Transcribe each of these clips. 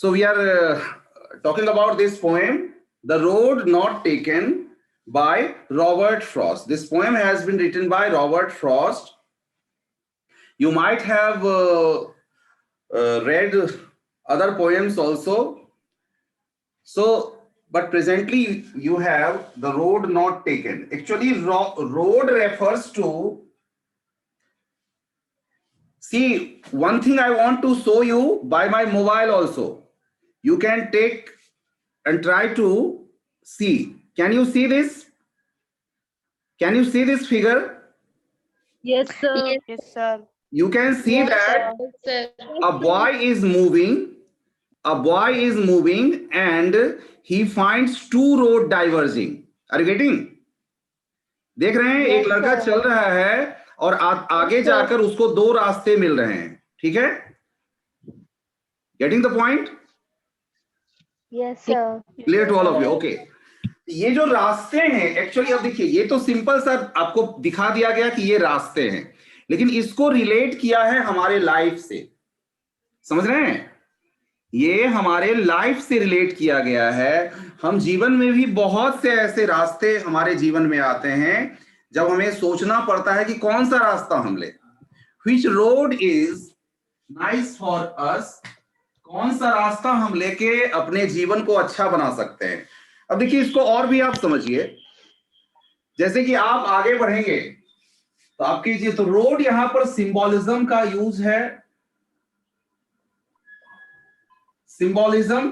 So we are talking about this poem, The Road Not Taken, by Robert Frost. This poem has been written by Robert Frost. You might have read other poems also. So, but presently you have The Road Not Taken. Actually, road refers to, see, one thing I want to show you by my mobile also. You can take and try to see. Can you see this? Can you see this figure? Yes, sir. Yes, sir. You can see Yes, that sir. a boy is moving. A boy is moving and he finds two road diverging. Are you getting? देख रहे हैं एक Yes, लड़का sir. चल रहा है और आगे Yes, sir. जाकर उसको दो रास्ते मिल रहे हैं. ठीक है? Getting the point? Yes, sir. Clear to all of you? Okay. ये जो रास्ते हैं एक्चुअली, अब देखिए ये तो सिंपल सा आपको दिखा दिया गया कि ये रास्ते हैं, लेकिन इसको रिलेट किया है हमारे लाइफ से. समझ रहे हैं? ये हमारे लाइफ से रिलेट किया गया है. हम जीवन में भी बहुत से ऐसे रास्ते हमारे जीवन में आते हैं जब हमें सोचना पड़ता है कि कौन सा रास्ता हम ले. Which road is nice for us? कौन सा रास्ता हम लेके अपने जीवन को अच्छा बना सकते हैं. अब देखिए इसको और भी आप समझिए. जैसे कि आप आगे बढ़ेंगे तो आप कीजिए, तो रोड यहां पर सिंबोलिज्म का यूज है. सिंबोलिज्म,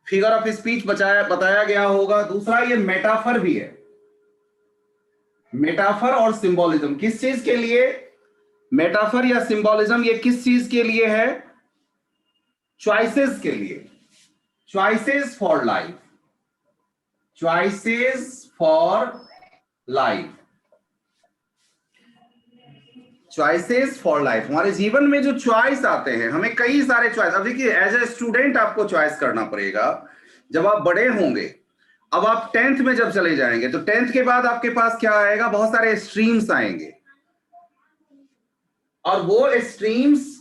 फिगर ऑफ स्पीच बताया गया होगा. दूसरा ये मेटाफर भी है. मेटाफर और सिंबोलिज्म किस चीज के लिए? मेटाफर या सिंबोलिज्म ये किस चीज के लिए है? चॉइसेस के लिए. Choices for life. Choices for life. Choices for life. हमारे जीवन में जो चॉइस आते हैं, हमें कई सारे चॉइस. अब देखिए एज ए स्टूडेंट आपको चॉइस करना पड़ेगा. जब आप बड़े होंगे, अब आप 10th में जब चले जाएंगे तो 10th के बाद आपके पास क्या आएगा? बहुत सारे स्ट्रीम्स आएंगे और वो स्ट्रीम्स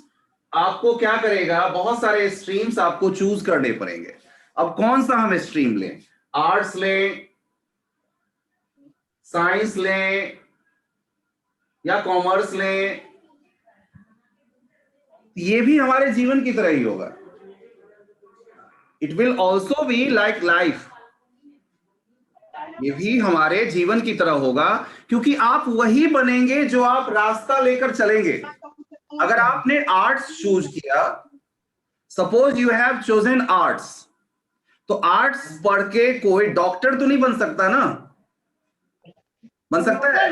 आपको क्या करेगा? बहुत सारे स्ट्रीम्स आपको चूज करने पड़ेंगे. अब कौन सा हम स्ट्रीम लें? आर्ट्स लें, साइंस लें या कॉमर्स लें? ये भी हमारे जीवन की तरह ही होगा. It will also be like life. ये भी हमारे जीवन की तरह होगा, क्योंकि आप वही बनेंगे जो आप रास्ता लेकर चलेंगे. अगर आपने आर्ट्स चूज किया, suppose you have chosen arts, तो आर्ट्स पढ़ के कोई डॉक्टर तो नहीं बन सकता ना? बन सकता है?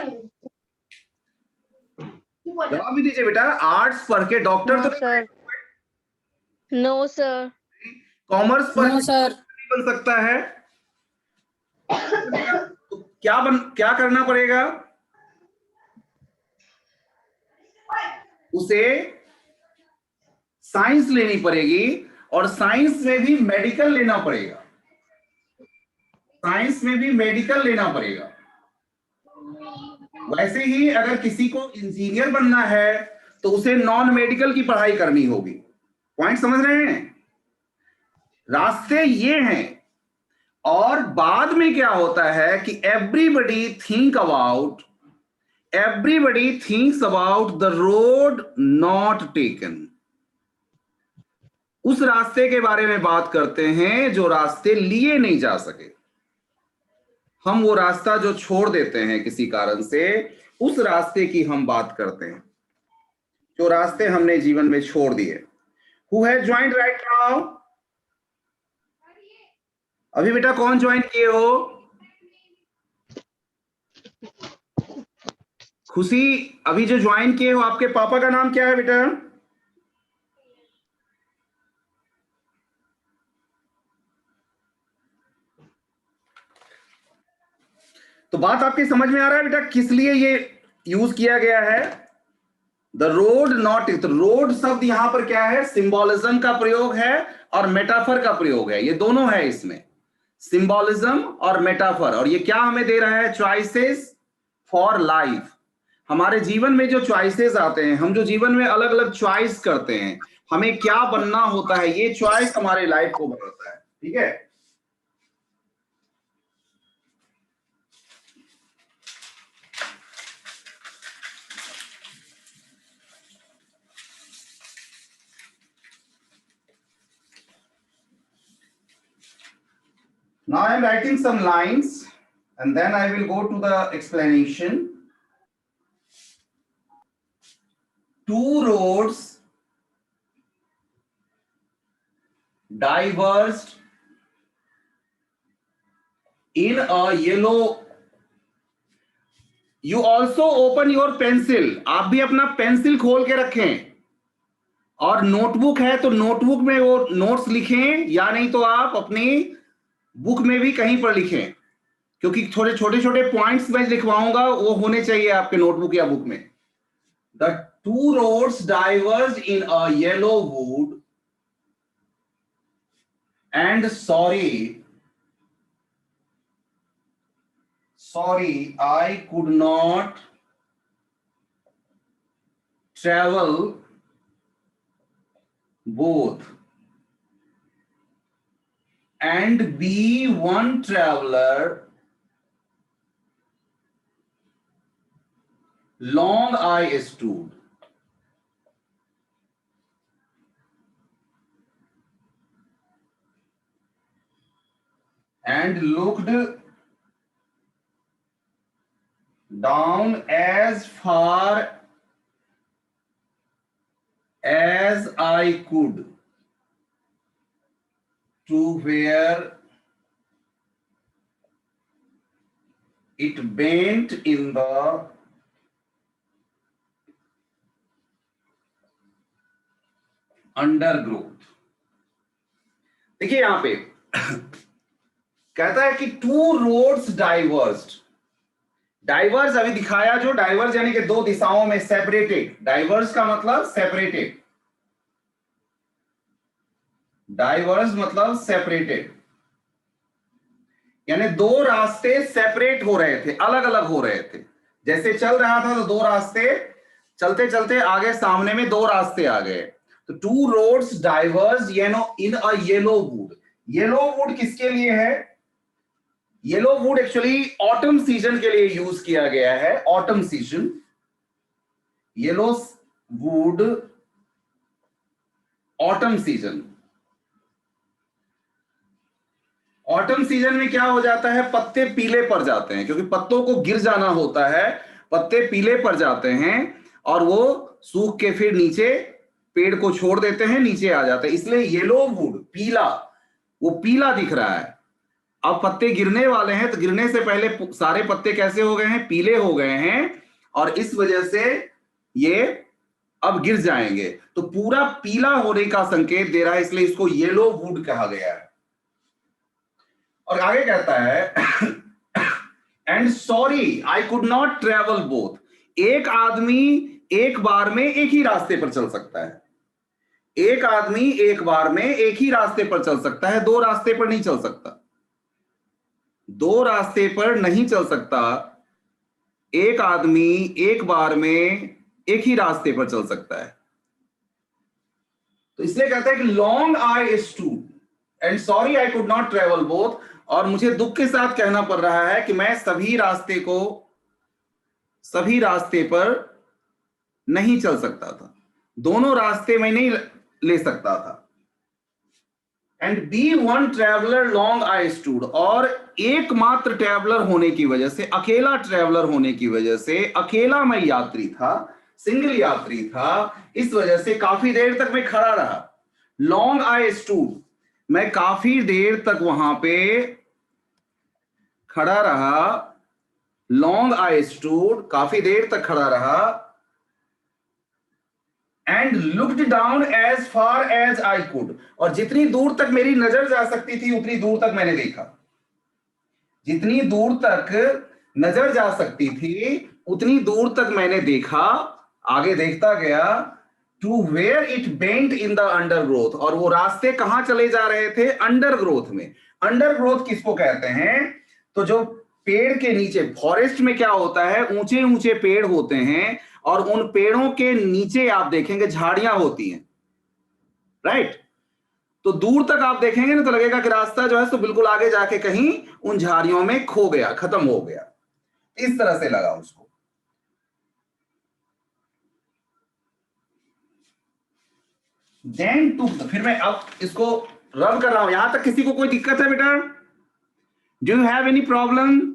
जवाब भी दीजिए बेटा. आर्ट्स पढ़ के डॉक्टर तो सर. No sir. कॉमर्स पढ़ नो के सर. नहीं बन सकता है. तो क्या करना पड़ेगा? उसे साइंस लेनी पड़ेगी और साइंस में भी मेडिकल लेना पड़ेगा. साइंस में भी मेडिकल लेना पड़ेगा. वैसे ही अगर किसी को इंजीनियर बनना है तो उसे नॉन मेडिकल की पढ़ाई करनी होगी. पॉइंट समझ रहे हैं? रास्ते ये हैं. और बाद में क्या होता है कि everybody thinks about the road not taken. उस रास्ते के बारे में बात करते हैं जो रास्ते लिए नहीं जा सके. हम वो रास्ता जो छोड़ देते हैं किसी कारण से, उस रास्ते की हम बात करते हैं, जो रास्ते हमने जीवन में छोड़ दिए. Who has joined right now? अभी बेटा कौन ज्वाइन किए हो? खुशी, अभी जो ज्वाइन किए हो, आपके पापा का नाम क्या है बेटा? तो बात आपकी समझ में आ रहा है बेटा किस लिए ये यूज किया गया है? The road not. रोड शब्द यहां पर क्या है? सिंबोलिज्म का प्रयोग है और मेटाफर का प्रयोग है. ये दोनों है इसमें, सिंबोलिज्म और मेटाफर. और ये क्या हमें दे रहा है? Choices for life. हमारे जीवन में जो चॉइसेस आते हैं, हम जो जीवन में अलग अलग चॉइस करते हैं, हमें क्या बनना होता है, ये चॉइस हमारे लाइफ को बताता है। ठीक है, now I am writing some lines and then I will go to the explanation. Two roads diverged in a yellow. You also open your pencil. आप भी अपना पेंसिल खोल के रखें, और नोटबुक है तो नोटबुक में वो नोट्स लिखें, या नहीं तो आप अपनी बुक में भी कहीं पर लिखें, क्योंकि छोटे छोटे पॉइंट्स मैं लिखवाऊंगा, वो होने चाहिए आपके नोटबुक या बुक में। The two roads diverged in a yellow wood, and sorry, I could not travel both, and be one traveler, long I stood, and looked down as far as I could to where it bent in the undergrowth. देखिए यहां पे कहता है कि two roads divorced. Diverse अभी दिखाया, जो diverse यानी कि दो दिशाओं में सेपरेटेड। डाइवर्स का मतलब सेपरेटेड, डाइवर्स मतलब सेपरेटेड, यानी दो रास्ते सेपरेट हो रहे थे, अलग अलग हो रहे थे। जैसे चल रहा था तो दो रास्ते, चलते चलते आगे सामने में दो रास्ते आ गए। तो two roads diverse in a yellow would. Yellow would किसके लिए है? Yellow would actually autumn season के लिए यूज किया गया है। Autumn season, yellow would, autumn season. Autumn season में क्या हो जाता है? पत्ते पीले पड़ जाते हैं, क्योंकि पत्तों को गिर जाना होता है, पत्ते पीले पड़ जाते हैं और वो सूख के फिर नीचे पेड़ को छोड़ देते हैं, नीचे आ जाते हैं। इसलिए येलो वुड, पीला, वो पीला दिख रहा है। अब पत्ते गिरने वाले हैं, तो गिरने से पहले सारे पत्ते कैसे हो गए हैं? पीले हो गए हैं, और इस वजह से ये अब गिर जाएंगे। तो पूरा पीला होने का संकेत दे रहा है, इसलिए इसको येलो वुड कहा गया है। और आगे कहता है and sorry I could not travel both. एक आदमी एक बार में एक ही रास्ते पर चल सकता है। एक आदमी एक बार में एक ही रास्ते पर चल सकता है, दो रास्ते पर नहीं चल सकता। दो रास्ते पर नहीं चल सकता। एक आदमी एक बार में एक ही रास्ते पर चल सकता है। तो इसलिए कहता है कि long I stood and sorry I could not travel both. और मुझे दुख के साथ कहना पड़ रहा है कि मैं सभी रास्ते पर नहीं चल सकता था, दोनों रास्ते मैं नहीं ले सकता था। And be one traveller long I stood, और एकमात्र ट्रेवलर होने की वजह से, अकेला ट्रेवलर होने की वजह से, अकेला मैं यात्री था, सिंगल यात्री था, इस वजह से काफी देर तक मैं खड़ा रहा। लॉन्ग आई स्टूड, मैं काफी देर तक वहां पे खड़ा रहा। लॉन्ग आई स्टूड, काफी देर तक खड़ा रहा। And looked down as far as I could, और जितनी दूर तक मेरी नजर जा सकती थी उतनी दूर तक मैंने देखा। जितनी दूर तक नजर जा सकती थी उतनी दूर तक मैंने देखा, आगे देखता गया। To where it bent in the undergrowth, और वो रास्ते कहां चले जा रहे थे? अंडरग्रोथ में। अंडरग्रोथ किसको कहते हैं? तो जो पेड़ के नीचे, फॉरेस्ट में क्या होता है? ऊंचे ऊंचे पेड़ होते हैं, और उन पेड़ों के नीचे आप देखेंगे झाड़ियां होती हैं। राइट। तो दूर तक आप देखेंगे ना तो लगेगा कि रास्ता जो है तो बिल्कुल आगे जाके कहीं उन झाड़ियों में खो गया, खत्म हो गया, इस तरह से लगा उसको। देन टू, फिर मैं अब इसको रब कर रहा हूं। यहां तक किसी को कोई दिक्कत है बेटा? Do you have any problem?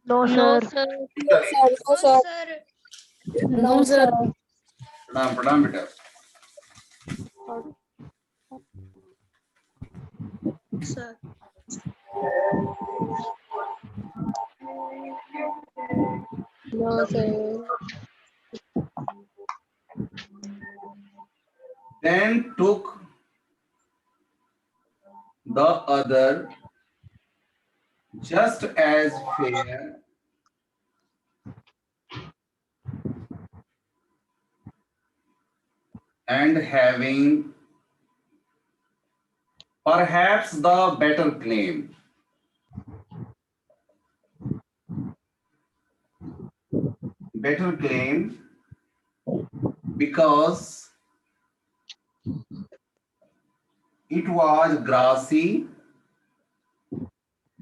No, No, sir. sir. No, sir. No, sir. प्रणाम प्रणाम बेटा। Sir. No, sir. Then took the other just as fair and having perhaps the better claim. Better claim because it was grassy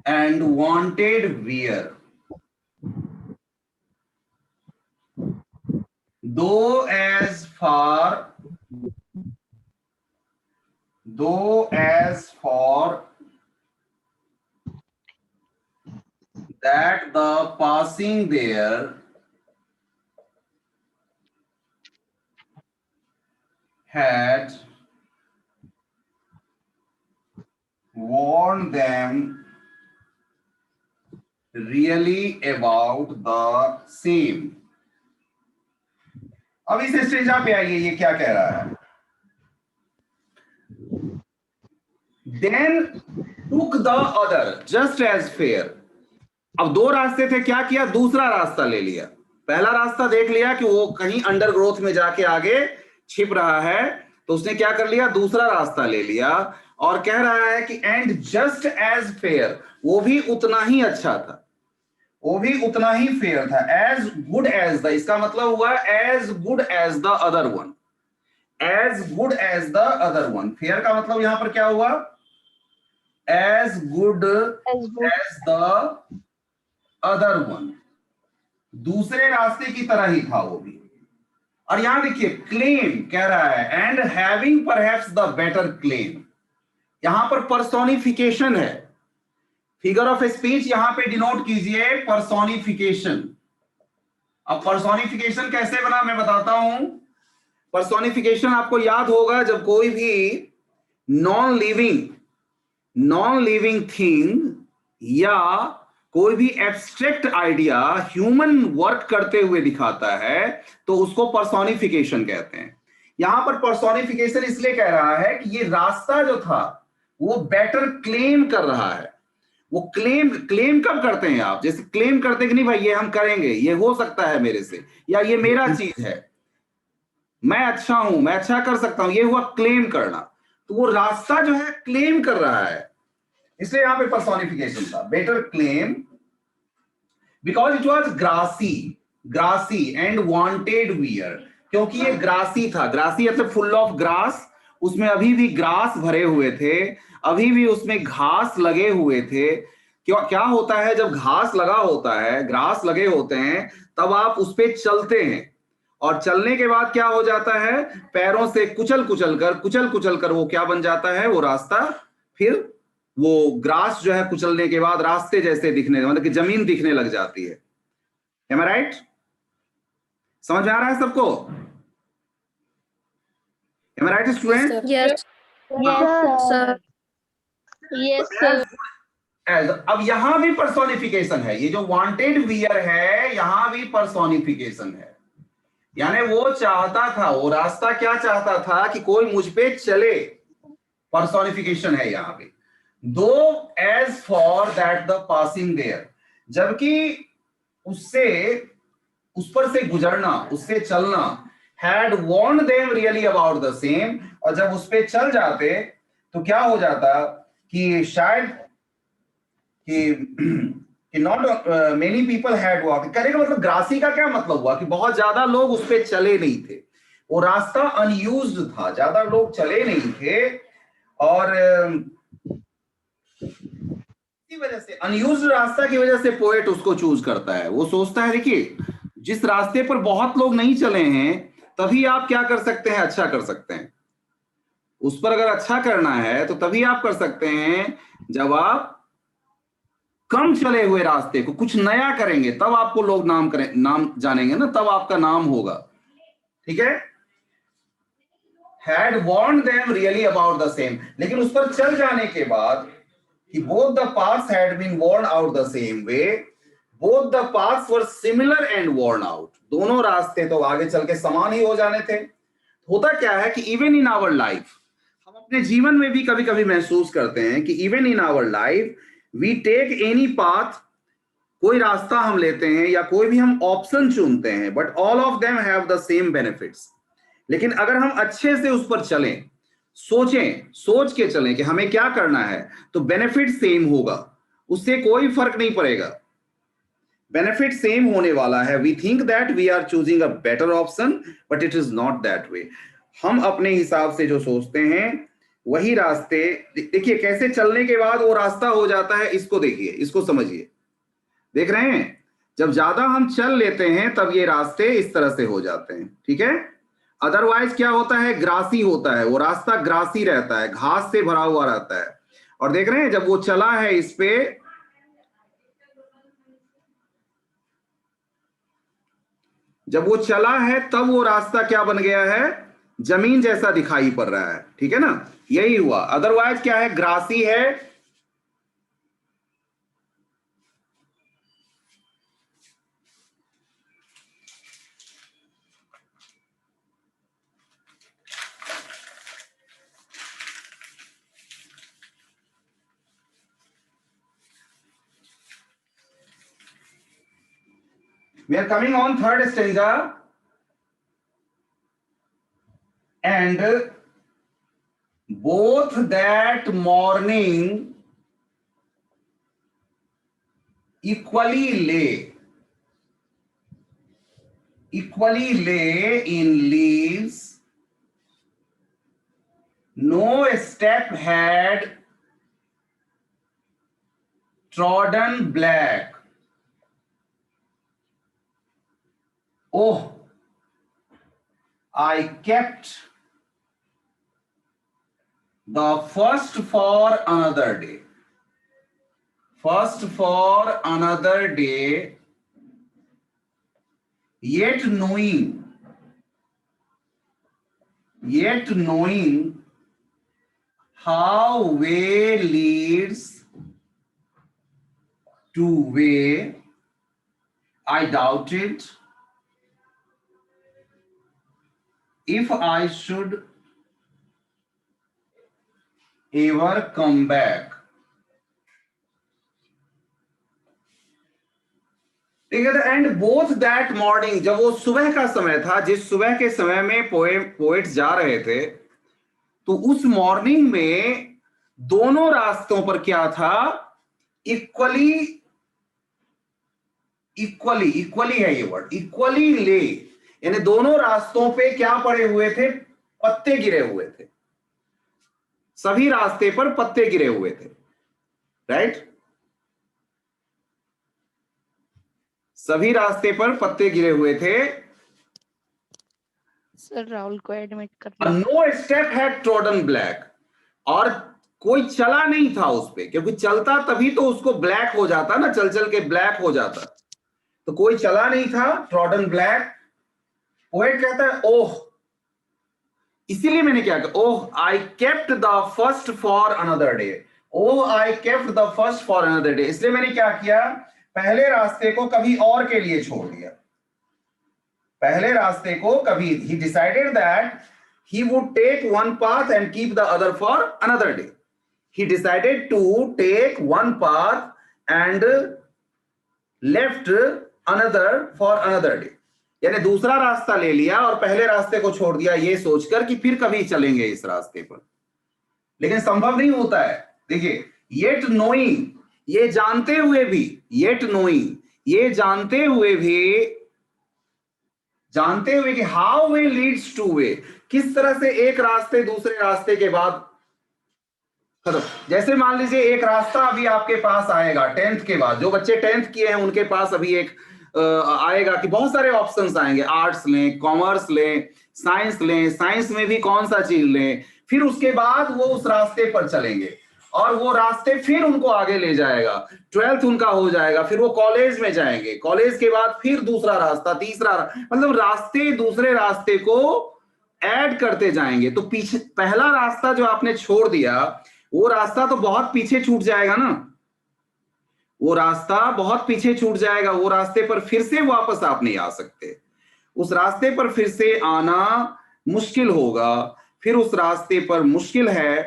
and wanted wear. Though as for that the passing there had warned them really about the same. अब इस stage पे आइए, ये क्या कह रहा है? Then took the other just as fair. अब दो रास्ते थे, क्या किया? दूसरा रास्ता ले लिया। पहला रास्ता देख लिया कि वो कहीं अंडर ग्रोथ में जाके आगे छिप रहा है, तो उसने क्या कर लिया? दूसरा रास्ता ले लिया और कह रहा है कि एंड जस्ट एज फेयर, वो भी उतना ही अच्छा था, वो भी उतना ही फेयर था। एज गुड एज द, इसका मतलब हुआ as good as the other one, as good as the other one. Fair का मतलब यहां पर क्या हुआ? As good as the other one, दूसरे रास्ते की तरह ही था वो भी। और यहां देखिए क्लेम कह रहा है and having perhaps the better claim, यहां पर पर्सोनिफिकेशन है। फिगर ऑफ स्पीच यहां पे डिनोट कीजिए पर्सोनिफिकेशन। अब पर्सोनिफिकेशन कैसे बना मैं बताता हूं। पर्सोनिफिकेशन आपको याद होगा जब कोई भी नॉन लिविंग थिंग या कोई भी एब्स्ट्रैक्ट आइडिया ह्यूमन वर्क करते हुए दिखाता है तो उसको पर्सोनिफिकेशन कहते हैं। यहां पर पर्सोनिफिकेशन इसलिए कह रहा है कि ये रास्ता जो था वो बेटर क्लेम कर रहा है। वो क्लेम कब करते हैं आप? जैसे क्लेम करते हैं कि नहीं भाई ये हम करेंगे, ये हो सकता है मेरे से, या ये मेरा चीज है, मैं अच्छा हूं, मैं अच्छा कर सकता हूं, ये हुआ क्लेम करना। तो वो रास्ता जो है क्लेम कर रहा है, इसलिए यहां पे पर्सोनिफिकेशन था। Better claim because it was grassy and wanted wear, क्योंकि ये ग्रासी था। ग्रासी मतलब फुल ऑफ ग्रास, उसमें अभी भी ग्रास भरे हुए थे, अभी भी उसमें घास लगे हुए थे। क्या होता है जब घास लगा होता है, ग्रास लगे होते हैं, तब आप उस पे चलते हैं और चलने के बाद क्या हो जाता है? पैरों से कुचल कुचल कर वो क्या बन जाता है? वो रास्ता, फिर वो ग्रास जो है कुचलने के बाद रास्ते जैसे दिखने, मतलब कि जमीन दिखने लग जाती है। Am I right? समझ में आ रहा है सबको? Am I right, student? Yes. Yes, sir. Yes, sir. अब यहां भी पर्सोनिफिकेशन है। ये जो वांटेड वियर है यहां भी पर्सोनिफिकेशन है। यानी वो चाहता था, वो रास्ता क्या चाहता था कि कोई मुझ पे चले, पर्सोनिफिकेशन है यहां पे। Though as for that the passing there, जबकि उससे, उस पर से गुजरना, उससे चलना, had warned them really about the same, और जब उस पे चल जाते तो क्या हो जाता कि शायद कि not many people had walk. कहने का मतलब ग्रासी का क्या मतलब हुआ कि बहुत ज्यादा लोग उस पे चले नहीं थे, वो रास्ता अनयूज्ड था, ज्यादा लोग चले नहीं थे, और इसी वजह से अनयूज्ड रास्ता की वजह से पोएट उसको चूज करता है। वो सोचता है देखिए जिस रास्ते पर बहुत लोग नहीं चले हैं तभी आप क्या कर सकते हैं, अच्छा कर सकते हैं। उस पर अगर अच्छा करना है तो तभी आप कर सकते हैं जब आप कम चले हुए रास्ते को कुछ नया करेंगे, तब आपको लोग नाम जानेंगे ना, तब आपका नाम होगा। ठीक है, had warned them really about the same, लेकिन उस पर चल जाने के बाद कि both the paths had been worn out the same way, both the paths were similar and worn out, दोनों रास्ते तो आगे चल के समान ही हो जाने थे। होता क्या है कि इवन इन आवर लाइफ, हम अपने जीवन में भी कभी कभी महसूस करते हैं कि even in our life we take any path, कोई रास्ता हम लेते हैं या कोई भी हम ऑप्शन चुनते हैं, but all of them have the same benefits. लेकिन अगर हम अच्छे से उस पर चलें, सोच के चलें कि हमें क्या करना है, तो बेनिफिट सेम होगा, उससे कोई फर्क नहीं पड़ेगा, बेनिफिट सेम होने वाला है। We think that we are choosing a better option but it is not that way. हम अपने हिसाब से जो सोचते हैं वही रास्ते, देखिए कैसे चलने के बाद वो रास्ता हो जाता है, इसको देखिए, इसको समझिए। देख रहे हैं, जब ज्यादा हम चल लेते हैं तब ये रास्ते इस तरह से हो जाते हैं। ठीक है, अदरवाइज क्या होता है, ग्रासी होता है, वो रास्ता ग्रासी रहता है, घास से भरा हुआ रहता है। और देख रहे हैं जब वो चला है इस पे, जब वो चला है तब वो रास्ता क्या बन गया है, जमीन जैसा दिखाई पड़ रहा है। ठीक है ना, यही हुआ, अदरवाइज क्या है, ग्रासी है। We are coming on third stanza, and both that morning equally lay in leaves, no step had trodden black. Oh, I kept the first for another day. First for another day, yet knowing how way leads to way, I doubted if I should ever come back. ठीक है, and both that morning, जब वो सुबह का समय था, जिस सुबह के समय में पोएट्स जा रहे थे, तो उस मॉर्निंग में दोनों रास्तों पर क्या था, इक्वली है ये वर्ड, इक्वली ले, यानी दोनों रास्तों पे क्या पड़े हुए थे, पत्ते गिरे हुए थे, सभी रास्ते पर पत्ते गिरे हुए थे, राइट, सभी रास्ते पर पत्ते गिरे हुए थे। सर राहुल को एडमिट कर no step had trodden black, और कोई चला नहीं था उस पे, क्योंकि चलता तभी तो उसको ब्लैक हो जाता ना, चल चल के ब्लैक हो जाता, तो कोई चला नहीं था, ट्रॉडन ब्लैक। पोएट कहता है ओह, इसीलिए मैंने क्या कहा, oh I kept the first for another day, oh I kept the first for another day, इसलिए मैंने क्या किया, पहले रास्ते को कभी और के लिए छोड़ दिया, पहले रास्ते को कभी, he decided that he would take one path and keep the other for another day. He decided to take one path and left another for another day. यानी दूसरा रास्ता ले लिया और पहले रास्ते को छोड़ दिया, ये सोचकर कि फिर कभी चलेंगे इस रास्ते पर, लेकिन संभव नहीं होता है। देखिए, yet knowing, ये जानते हुए भी, yet knowing, ये जानते हुए भी, जानते हुए कि how way leads two way, किस तरह से एक रास्ते दूसरे रास्ते के बाद खत्म। जैसे मान लीजिए एक रास्ता अभी आपके पास आएगा 10th के बाद, जो बच्चे 10th किए हैं उनके पास अभी एक आएगा कि बहुत सारे ऑप्शंस आएंगे, आर्ट्स लें, कॉमर्स लें, साइंस लें, साइंस में भी कौन सा चीज लें, फिर उसके बाद वो उस रास्ते पर चलेंगे और वो रास्ते फिर उनको आगे ले जाएगा, 12th उनका हो जाएगा, फिर वो कॉलेज में जाएंगे, कॉलेज के बाद फिर दूसरा रास्ता, मतलब रास्ते दूसरे रास्ते को ऐड करते जाएंगे। तो पीछे पहला रास्ता जो आपने छोड़ दिया वो रास्ता तो बहुत पीछे छूट जाएगा ना, वो रास्ता बहुत पीछे छूट जाएगा, वो रास्ते पर फिर से वापस आप नहीं आ सकते, उस रास्ते पर फिर से आना मुश्किल होगा, फिर उस रास्ते पर मुश्किल है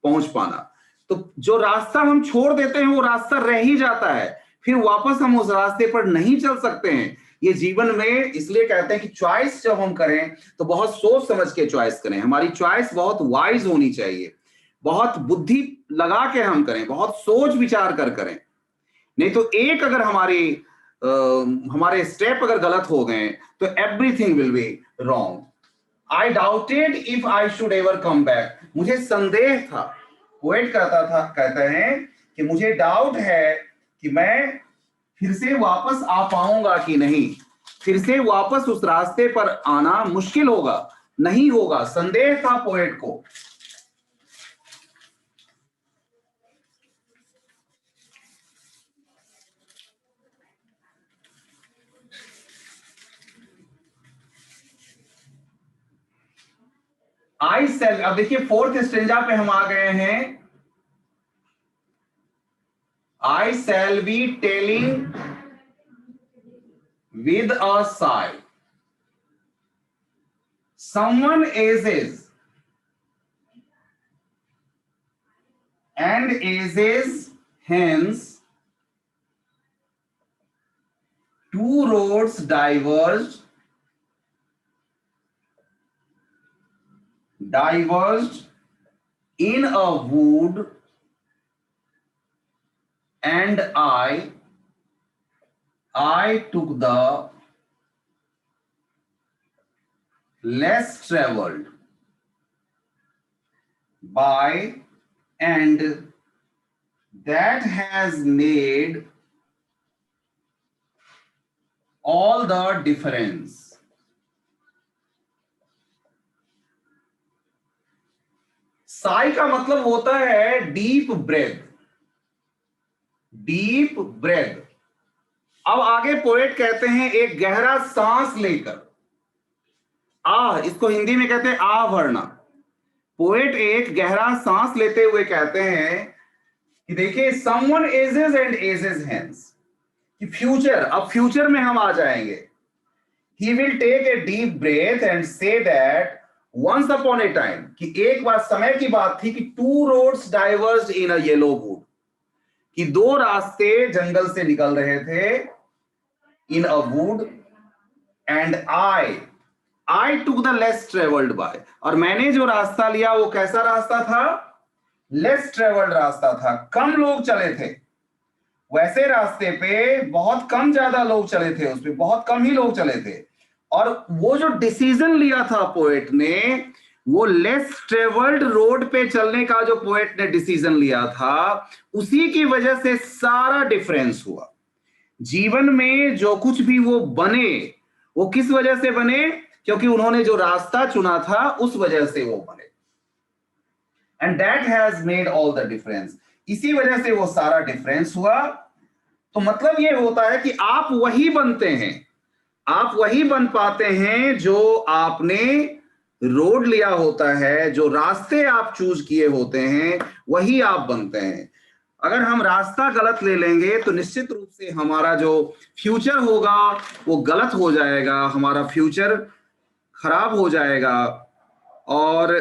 पहुंच पाना। तो जो रास्ता हम छोड़ देते हैं वो रास्ता रह ही जाता है, फिर वापस हम उस रास्ते पर नहीं चल सकते हैं। ये जीवन में इसलिए कहते हैं कि चॉइस जब हम करें तो बहुत सोच समझ के चॉइस करें, हमारी चॉइस बहुत वाइज होनी चाहिए, बहुत बुद्धि लगा के हम करें, बहुत सोच विचार कर करें, नहीं तो एक अगर हमारे स्टेप अगर गलत हो गए तो everything will be wrong. I doubted if I should ever come back, मुझे संदेह था, पोएट कहते हैं कि मुझे डाउट है कि मैं फिर से वापस आ पाऊंगा कि नहीं, फिर से वापस उस रास्ते पर आना मुश्किल होगा, नहीं होगा, संदेह था पोएट को। आई सेल, अब देखिए 4th स्टेंजा पे हम आ गए हैं। I shall be telling with a sigh, someone ages and ages hence, two roads diverged in a wood, and I took the less traveled by, and that has made all the difference. Sai का मतलब होता है deep breath, deep breath. अब आगे poet कहते हैं एक गहरा सांस लेकर, इसको हिंदी में कहते हैं आवरणा। पोएट एक गहरा सांस लेते हुए कहते हैं कि देखिए someone ages and ages hence, कि फ्यूचर, अब फ्यूचर में हम आ जाएंगे। He will take a deep breath and say that once upon a time, कि एक बार समय की बात थी कि two roads diverged in a yellow wood, कि दो रास्ते जंगल से निकल रहे थे, in a wood, and I took the less travelled by, और मैंने जो रास्ता लिया वो कैसा रास्ता था, लेस ट्रेवल्ड रास्ता था, कम लोग चले थे। वैसे रास्ते पे बहुत कम ज्यादा लोग चले थे, उस पे बहुत कम ही लोग चले थे, और वो जो डिसीजन लिया था पोएट ने, वो लेस ट्रेवल्ड रोड पे चलने का जो पोएट ने डिसीजन लिया था, उसी की वजह से सारा डिफरेंस हुआ। जीवन में जो कुछ भी वो बने, वो किस वजह से बने, क्योंकि उन्होंने जो रास्ता चुना था उस वजह से वो बने। And that has made all the difference, इसी वजह से वो सारा डिफरेंस हुआ। तो मतलब ये होता है कि आप वही बनते हैं, आप वही बन पाते हैं जो आपने रोड लिया होता है, जो रास्ते आप चूज किए होते हैं वही आप बनते हैं। अगर हम रास्ता गलत ले लेंगे तो निश्चित रूप से हमारा जो फ्यूचर होगा वो गलत हो जाएगा, हमारा फ्यूचर खराब हो जाएगा। और